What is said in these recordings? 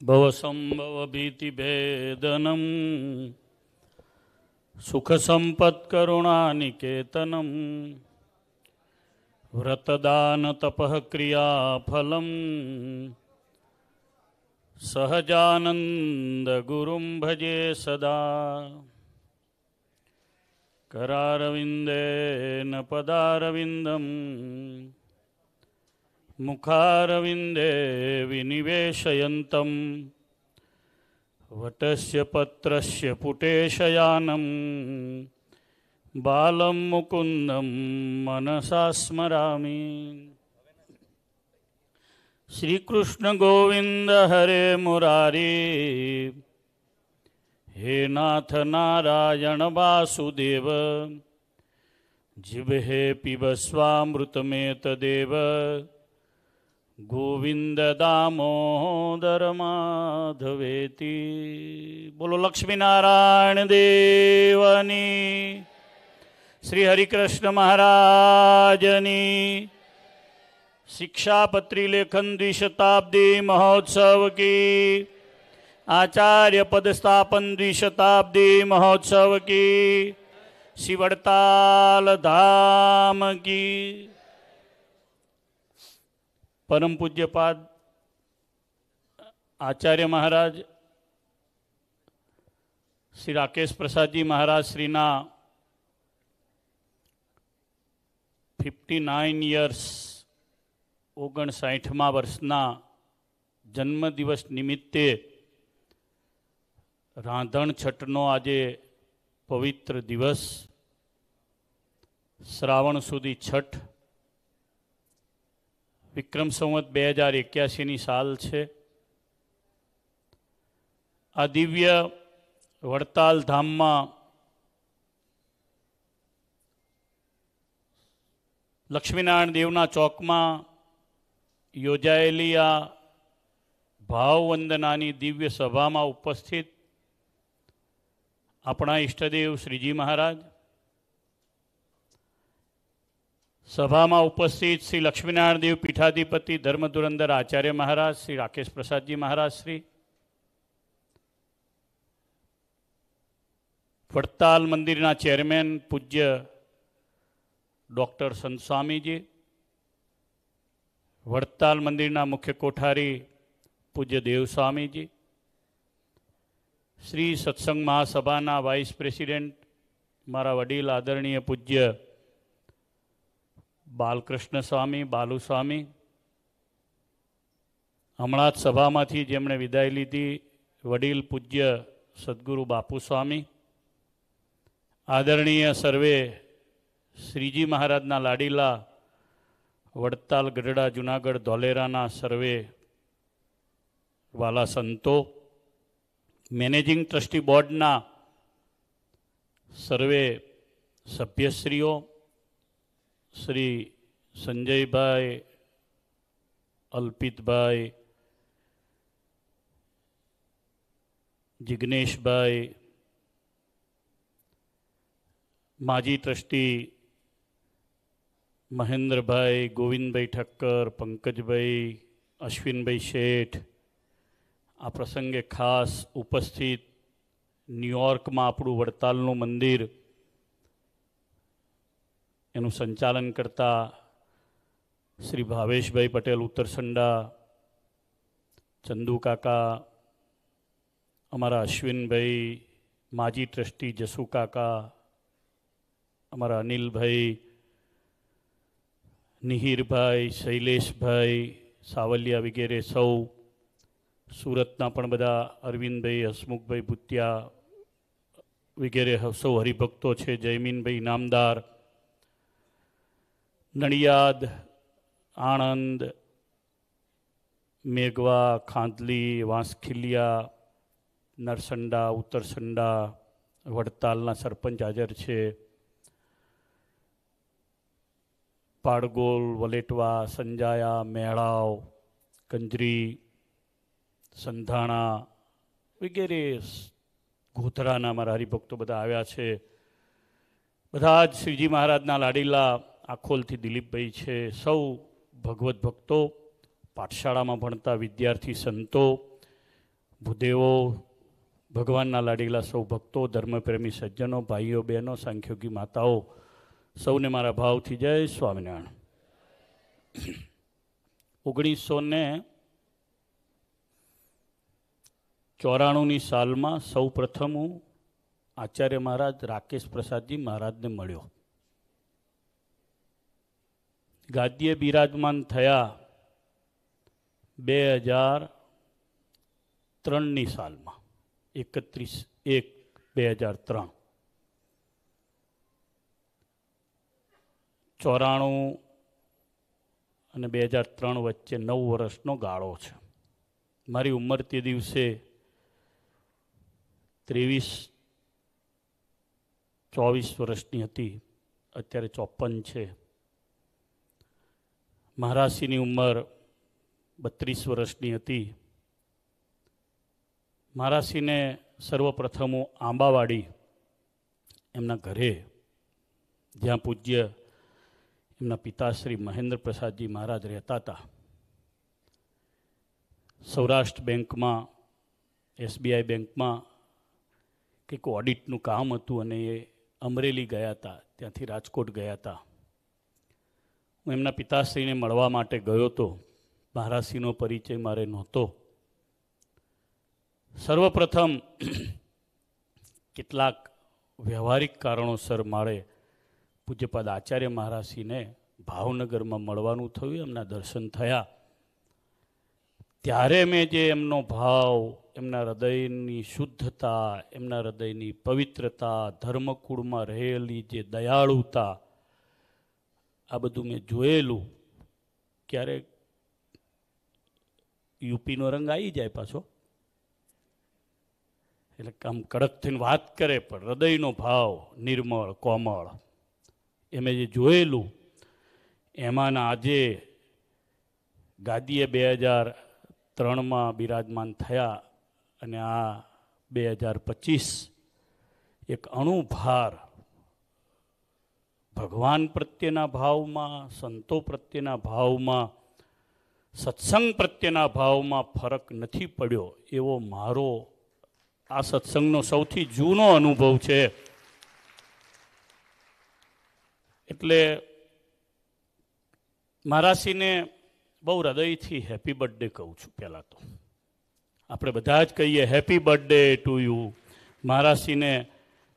भवसंभवभीतिभेदनं सुखसम्पत्करुणानिकेतनं व्रतदानतपः क्रियाफलं सहजानन्दगुरुं भजे सदा। करारविन्देन पदारविन्दं मुखारविन्दे विनिवेशयन्तं वटस्य पत्रस्य पुटेशयानं बालं मुकुन्दं मनसा स्मरामि। श्रीकृष्ण गोविंद हरे मुरारी, हे नाथ नारायण वासुदेव, जिह्वे पिबस्वामृतमेतदेव, गोविंद दामोदर माधवेति। बोलो लक्ष्मी नारायण देवनी, श्री हरिकृष्ण महाराजनी। शिक्षापत्री लेखन द्विशताब्दी महोत्सव की, आचार्य पद स्थापन द्विशताब्दी महोत्सव की, श्री वड़ताल धाम की। परम पूज्यपाद आचार्य महाराज श्री राकेश प्रसाद जी महाराज श्रीना 59 યર્સ 59મા વર્ષના જન્મદિવસ નિમિત્તે રાંધણ છઠનો આજે પવિત્ર દિવસ, શ્રાવણ સુધી છઠ, વિક્રમ સંવત 2081ની સાલ છે। આ દિવ્ય વડતાલ ધામમાં લક્ષ્મીનારાયણ દેવના ચોકમાં યોજાયેલી આ ભાવવંદનાની દિવ્ય સભામાં ઉપસ્થિત આપણા ઈષ્ટદેવ શ્રીજી મહારાજ, સભામાં ઉપસ્થિત શ્રી લક્ષ્મીનારાયણ દેવ પીઠાધિપતિ ધર્મધુરંદર આચાર્ય મહારાજ શ્રી રાકેશ પ્રસાદજી મહારાજ શ્રી, વડતાલ મંદિરના ચેરમેન પૂજ્ય ડૉક્ટર સંત સ્વામીજી, વડતાલ મંદિરના મુખ્ય કોઠારી પૂજ્ય દેવ સ્વામીજી, શ્રી સત્સંગ મહાસભાના વાઇસ પ્રેસિડેન્ટ મારા વડીલ આદરણીય પૂજ્ય બાલકૃષ્ણ સ્વામી, બાલુ સ્વામી, હમણાં જ સભામાંથી જેમણે વિદાય લીધી વડીલ પૂજ્ય સદગુરુ બાપુ સ્વામી, આદરણીય સર્વે શ્રીજી મહારાજના લાડીલા વડતાલ, ગઢડા, જુનાગઢ, ધોલેરાના સર્વે વાલા સંતો, મેનેજિંગ ટ્રસ્ટી બોર્ડના સર્વે સભ્યશ્રીઓ, શ્રી સંજયભાઈ, અલ્પિતભાઈ, જિગ્નેશભાઈ, માજી ટ્રસ્ટી મહેન્દ્રભાઈ, ગોવિંદભાઈ ઠક્કર, પંકજભાઈ, અશ્વિનભાઈ શેઠ, આ પ્રસંગે ખાસ ઉપસ્થિત ન્યૂયોર્કમાં આપણું વડતાલનું મંદિર એનું સંચાલન કરતા શ્રી ભાવેશભાઈ પટેલ ઉત્તરસંડા, ચંદુ કાકા, અમારા અશ્વિનભાઈ, માજી ટ્રસ્ટી જસુ કાકા, અમારા અનિલભાઈ, નિહિરભાઈ, શૈલેષભાઈ સાવલિયા વગેરે સૌ, સુરતના પણ બધા અરવિંદભાઈ, હસમુખભાઈ ભૂતિયા વગેરે સૌ હરિભક્તો છે, જયમીનભાઈ ઇનામદાર, નડિયાદ, આણંદ, મેઘવા, ખાંદલી, વાંસખીલિયા, નરસંડા, ઉત્તરસંડા, વડતાલના સરપંચ હાજર છે, પાડગોલ, વલેટવા, સંજાયા, મેળાવ, કંજરી, સંધાણા વગેરે ગોધરાના મારા હરિભક્તો બધા આવ્યા છે। બધા જ શ્રીજી મહારાજના લાડીલા આખોલથી દિલીપભાઈ છે, સૌ ભગવત ભક્તો, પાઠશાળામાં ભણતા વિદ્યાર્થી સંતો, ભૂદેવો, ભગવાનના લાડીલા સૌ ભક્તો, ધર્મપ્રેમી સજ્જનો, ભાઈઓ બહેનો, સાંખ્યોગી માતાઓ, સૌને મારા ભાવથી જય સ્વામિનારાયણ. 1994ની સાલમાં સૌ પ્રથમ હું આચાર્ય મહારાજ રાકેશ પ્રસાદજી મહારાજને મળ્યો. ગાદીએ બિરાજમાન થયા 2003ની સાલમાં, 31/1/2003. 94 અને 2003 વચ્ચે 9 વર્ષનો ગાળો છે. મારી ઉંમર તે દિવસે 23-24 વર્ષની હતી, અત્યારે 54 છે. મહારાજશ્રીની ઉંમર 32 વર્ષની હતી. મહારાજશ્રીને સર્વપ્રથમ હું આંબાવાડી એમના ઘરે, જ્યાં પૂજ્ય એમના પિતાશ્રી મહેન્દ્ર પ્રસાદજી મહારાજ રહેતા હતા, સૌરાષ્ટ્ર બેંકમાં, SBI બેંકમાં કંઈક ઓડિટનું કામ હતું અને એ અમરેલી ગયા હતા, ત્યાંથી રાજકોટ ગયા હતા. હું એમના પિતાશ્રીને મળવા માટે ગયો હતો. મહારાજશ્રીનો પરિચય મારે નહોતો. સર્વપ્રથમ કેટલાક વ્યવહારિક કારણોસર મારે પૂજ્યપાદ આચાર્ય મહારાજશ્રીને ભાવનગરમાં મળવાનું થયું, એમના દર્શન થયા. ત્યારે મેં જે એમનો ભાવ, એમના હૃદયની શુદ્ધતા, એમના હૃદયની પવિત્રતા, ધર્મકુળમાં રહેલી જે દયાળુતા, આ બધું મેં જોયેલું. ક્યારેક યુપીનો રંગ આવી જાય પાછો, એટલે આમ કડક થઈને વાત કરે, પણ હૃદયનો ભાવ નિર્મળ, કોમળ, એ મેં જે જોયેલું, એમાંના આજે ગાદીએ 2003માં બિરાજમાન થયા અને આ 2025 એક અણુભાર ભગવાન પ્રત્યેના ભાવમાં, સંતો પ્રત્યેના ભાવમાં, સત્સંગ પ્રત્યેના ભાવમાં ફરક નથી પડ્યો, એવો મારો આ સત્સંગનો સૌથી જૂનો અનુભવ છે. એટલે મહારાજશ્રીને બહુ હૃદયથી હેપી બર્થડે કહું છું. પહેલાં તો આપણે બધા જ કહીએ હેપી બર્થડે ટુ યુ. મહારાજશ્રીને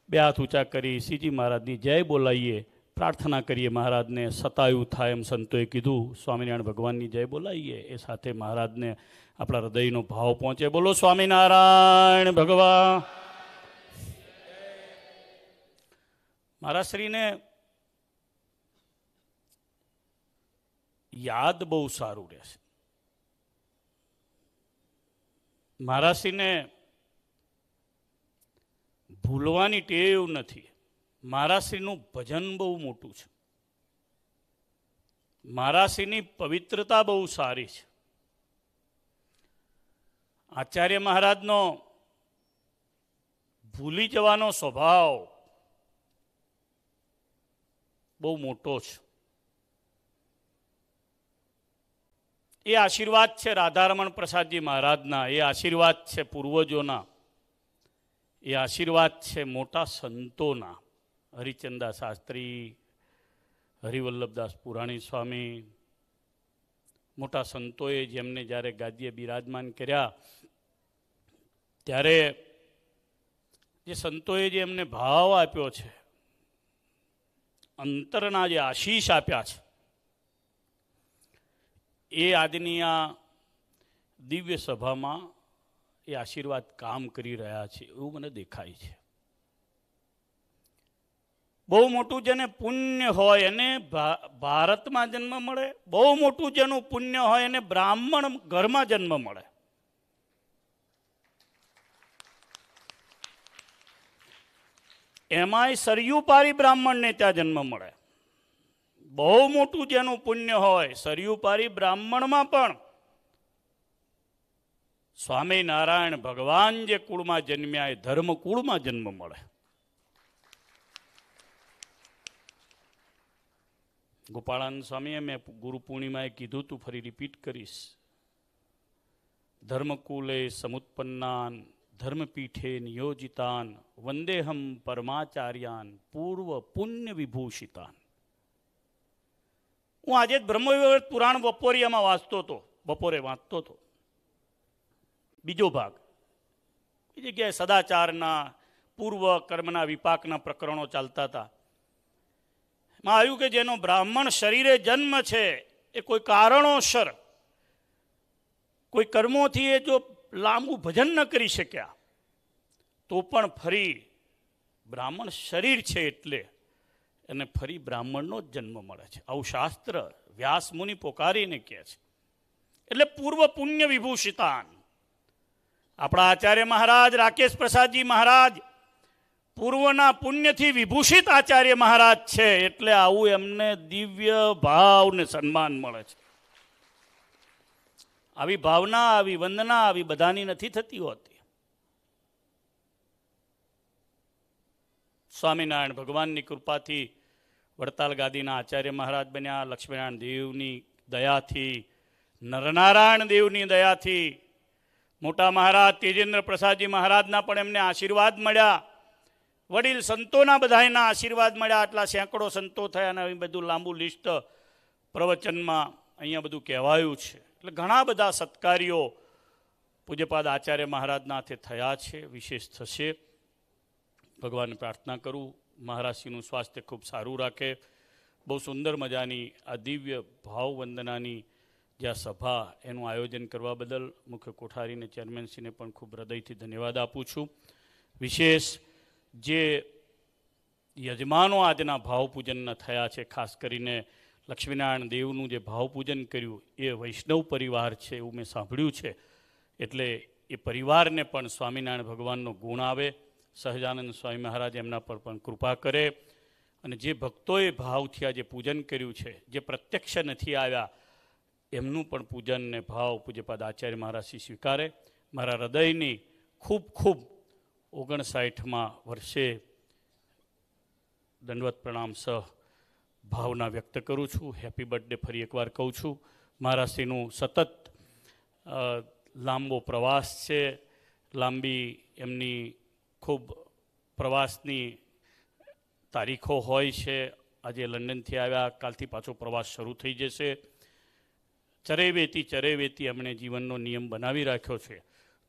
બે હાથ ઊંચા કરી શ્રીજી મહારાજની જય બોલાવીએ, પ્રાર્થના કરીએ મહારાજને સતાયું થાય એમ સંતોએ કીધું. સ્વામિનારાયણ ભગવાનની જય બોલાવીએ, એ સાથે મહારાજને આપણા હૃદયનો ભાવ પહોંચે. બોલો સ્વામિનારાયણ ભગવાન. મહારાજશ્રીને યાદ બહુ સારું રહેશે. મહારાજશ્રીને ભૂલવાની ટેવ નથી. મહારાજશ્રીનું ભજન બહુ મોટું છે. મહારાજશ્રીની પવિત્રતા બહુ સારી છે. આચાર્ય મહારાજનો ભૂલી જવાનો સ્વભાવ બહુ મોટો છે. એ આશીર્વાદ છે રાધારમણ પ્રસાદજી મહારાજના, એ આશીર્વાદ છે પૂર્વજોના, એ આશીર્વાદ છે મોટા સંતોના. હરિચંદા શાસ્ત્રી, હરિવલ્લભદાસ પુરાણી સ્વામી, મોટા સંતોએ જેમને જ્યારે ગાદીએ બિરાજમાન કર્યા, ત્યારે જે સંતોએ જે એમને ભાવ આપ્યો છે, અંતરના જે આશીષ આપ્યા છે, એ આજની આ દિવ્ય સભામાં એ આશીર્વાદ કામ કરી રહ્યા છે એવું મને દેખાય છે. બહુ મોટું જેને પુણ્ય હોય એને ભારતમાં જન્મ મળે, બહુ મોટું જેનું પુણ્ય હોય એને બ્રાહ્મણ ઘરમાં જન્મ મળે. એમાંય સરયુ પારી બ્રાહ્મણને ત્યાં જન્મ મળે. બહુ મોટું જેનું પુણ્ય હોય સરયુ પારી બ્રાહ્મણમાં પણ સ્વામિનારાયણ ભગવાન જે કુળમાં જન્મ્યા એ ધર્મ કુળમાં જન્મ મળે. ગોપાળાનંદ સ્વામીએ મેં ગુરુ પૂર્ણિમાએ કીધું તું, ફરી રિપીટ કરીશ. ધર્મકુલે સમુત્પન્નાન ધર્મપીઠે નિયોજિતાન વંદેહમ પરમાચાર્યાન પૂર્વ પુણ્ય વિભૂષિતાન. હું આજે જ બ્રહ્મવૈવર્ત પુરાણ બપોરે વાંચતો હતો. બીજો ભાગ એ જગ્યાએ સદાચારના પૂર્વ કર્મના વિપાકના પ્રકરણો ચાલતા હતા. એમાં આવ્યું કે જેનો બ્રાહ્મણ શરીરે જન્મ છે એ કોઈ કારણોસર કોઈ કર્મોથી એ જો લાંબુ ભજન ન કરી શક્યા તો પણ ફરી બ્રાહ્મણ શરીર છે એટલે એને ફરી બ્રાહ્મણનો જ જન્મ મળે છે. આવું શાસ્ત્ર વ્યાસ મુનિ પોકારીને કહે છે. એટલે પૂર્વ પુણ્ય વિભૂષિતાન. આપણા આચાર્ય મહારાજ રાકેશ પ્રસાદજી મહારાજ પૂર્વના પુણ્યથી વિભૂષિત આચાર્ય મહારાજ છે. એટલે આવું એમને દિવ્ય ભાવ ને સન્માન મળે છે. આવી ભાવના, આવી વંદના આવી બધાની નથી થતી હોતી. સ્વામિનારાયણ ભગવાનની કૃપાથી વડતાલ ગાદીના આચાર્ય મહારાજ બન્યા. લક્ષ્મીનારાયણ દેવની દયાથી, નરનારાયણ દેવની દયાથી, મોટા મહારાજ તેજેન્દ્ર પ્રસાદજી મહારાજના પણ એમને આશીર્વાદ મળ્યા. વડીલ સંતોના બધાના આશીર્વાદ મળ્યા. આટલા સેંકડો સંતો થયા અને બધું લાંબુ લિસ્ટ પ્રવચનમાં અહીંયા બધું કહેવાયું છે. એટલે ઘણા બધા સત્કાર્યો પૂજ્યપાદ આચાર્ય મહારાજના હાથે થયા છે, વિશેષ થશે. ભગવાનને પ્રાર્થના કરું મહારાજશ્રીનું સ્વાસ્થ્ય ખૂબ સારું રાખે. બહુ સુંદર મજાની આ દિવ્ય ભાવ વંદનાની જે આ સભા એનું આયોજન કરવા બદલ મુખ્ય કોઠારીને ચેરમેનશ્રીને પણ ખૂબ હૃદયથી ધન્યવાદ આપું છું. વિશેષ જે યજમાનો આજના ભાવપૂજનના થયા છે, ખાસ કરીને લક્ષ્મીનારાયણ દેવનું જે ભાવપૂજન કર્યું એ વૈષ્ણવ પરિવાર છે એવું મેં સાંભળ્યું છે. એટલે એ પરિવારને પણ સ્વામિનારાયણ ભગવાનનો ગુણ આવે, સહજાનંદ સ્વામી મહારાજ એમના પર પણ કૃપા કરે. અને જે ભક્તોએ ભાવથી આ જે પૂજન કર્યું છે, જે પ્રત્યક્ષ નથી આવ્યા એમનું પણ પૂજન ને ભાવ પૂજ્યપાદ આચાર્ય મહારાજશ્રી સ્વીકારે. મારા હૃદયની ખૂબ ખૂબ 59મા વર્ષે દંડવત પ્રણામ સહ ભાવના વ્યક્ત કરું છું. હેપી બર્થડે ફરી એકવાર કહું છું. મહારાજશ્રીનું સતત લાંબો પ્રવાસ છે, લાંબી એમની ખૂબ પ્રવાસની તારીખો હોય છે. આજે લંડનથી આવ્યા, કાલથી પાછો પ્રવાસ શરૂ થઈ જશે. ચરેવેતી એમણે જીવનનો નિયમ બનાવી રાખ્યો છે,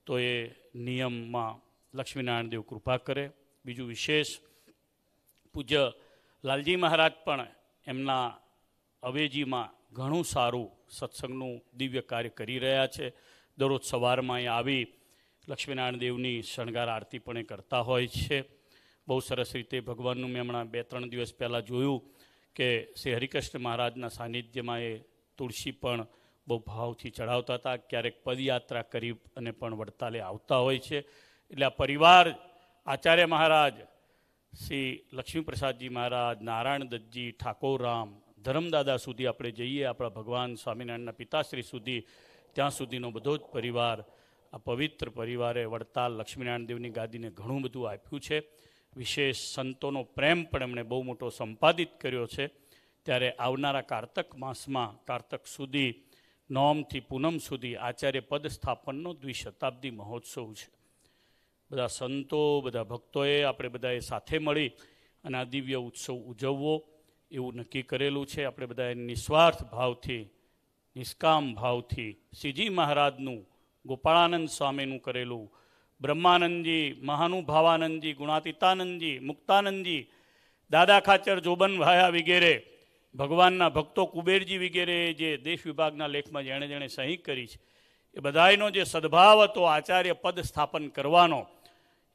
તો એ નિયમમાં લક્ષ્મીનારાયણ દેવ કૃપા કરે. બીજું વિશેષ પૂજ્ય લાલજી મહારાજ પણ એમના અવેજીમાં ઘણું સારું સત્સંગનું દિવ્ય કાર્ય કરી રહ્યા છે. દરરોજ સવારમાં અહીં આવી લક્ષ્મીનારાયણ દેવની શણગાર આરતી પણ એ કરતા હોય છે. બહુ સરસ રીતે ભગવાનનું મેં હમણાં 2-3 દિવસ પહેલાં જોયું કે શ્રી હરિકૃષ્ણ મહારાજના સાનિધ્યમાં એ તુલસી પણ બહુ ભાવથી ચડાવતા હતા. ક્યારેક પદયાત્રા કરી અને પણ વડતાલે આવતા હોય છે. એટલે આ પરિવાર આચાર્ય મહારાજ, શ્રી લક્ષ્મીપ્રસાદજી મહારાજ, નારાયણ દત્તજી, ઠાકોરરામ, ધરમદાદા સુધી આપણે જઈએ, આપણા ભગવાન સ્વામિનારાયણના પિતાશ્રી સુધી, ત્યાં સુધીનો બધો જ પરિવાર, આ પવિત્ર પરિવારે વડતાલ લક્ષ્મીનારાયણ દેવની ગાદીને ઘણું બધું આપ્યું છે. વિશેષ સંતોનો પ્રેમ પણ એમણે બહુ મોટો સંપાદિત કર્યો છે. ત્યારે આવનારા કારતક માસમાં, કારતક સુધી, નોમથી પૂનમ સુધી આચાર્ય પદ સ્થાપનનો દ્વિશતાબ્દી મહોત્સવ છે. બધા સંતો, બધા ભક્તોએ, આપણે બધાએ સાથે મળી અને આ દિવ્ય ઉત્સવ ઉજવવો એવું નક્કી કરેલું છે. આપણે બધાએ નિસ્વાર્થ ભાવથી, નિષ્કામ ભાવથી શ્રીજી મહારાજનું, ગોપાળાનંદ સ્વામીનું કરેલું, બ્રહ્માનંદજી, મહાનુભાવાનંદજી, ગુણાતીતાનંદજી, મુક્તાનંદજી, દાદા ખાચર, જોબન ભાયા વગેરે ભગવાનના ભક્તો, કુબેરજી વગેરે જે દેશ વિભાગના લેખમાં જેણે જેણે સહી કરી છે, એ બધાયનો જે સદભાવ હતો આચાર્ય પદ સ્થાપન કરવાનો,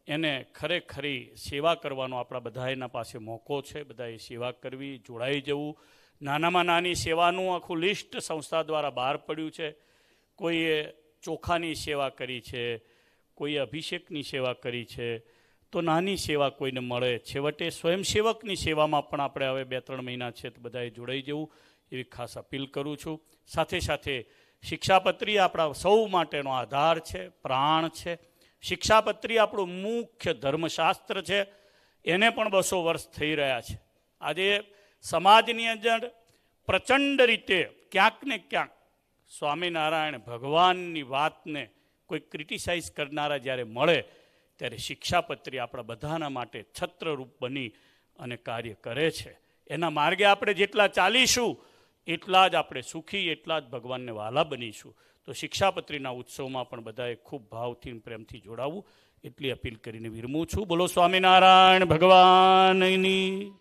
એને ખરેખરી સેવા કરવાનો આપણા બધાના પાસે મોકો છે. બધાએ સેવા કરવી, જોડાઈ જવું. નાનામાં નાની સેવાનું આખું લિસ્ટ સંસ્થા દ્વારા બહાર પડ્યું છે. કોઈએ ચોખાની સેવા કરી છે, કોઈએ અભિષેકની સેવા કરી છે, તો નાની સેવા કોઈને મળે. છેવટે સ્વયંસેવકની સેવામાં પણ આપણે હવે 2-3 મહિના છે તો બધાએ જોડાઈ જવું એવી ખાસ અપીલ કરું છું. સાથે સાથે શિક્ષાપત્રી આપણા સૌ માટેનો આધાર છે, પ્રાણ છે. શિક્ષાપત્રી આપણું મુખ્ય ધર્મશાસ્ત્ર છે. એને પણ 200 વર્ષ થઈ રહ્યા છે. આજે સમાજની અંદર પ્રચંડ રીતે ક્યાંક ને ક્યાંક સ્વામિનારાયણ ભગવાનની વાતને કોઈ ક્રિટિસાઇઝ કરનારા જ્યારે મળે ત્યારે શિક્ષાપત્રી આપણા બધાના માટે છત્રરૂપ બની અને કાર્ય કરે છે. એના માર્ગે આપણે જેટલા ચાલીશું એટલા જ આપણે સુખી, એટલા જ ભગવાનને વહાલા બનીશું. તો શિક્ષાપત્રીના ઉત્સવમાં પણ બધાએ ખૂબ ભાવથી પ્રેમથી જોડાવવું એટલી અપીલ કરીને વિરમું છું. બોલો સ્વામિનારાયણ ભગવાનની.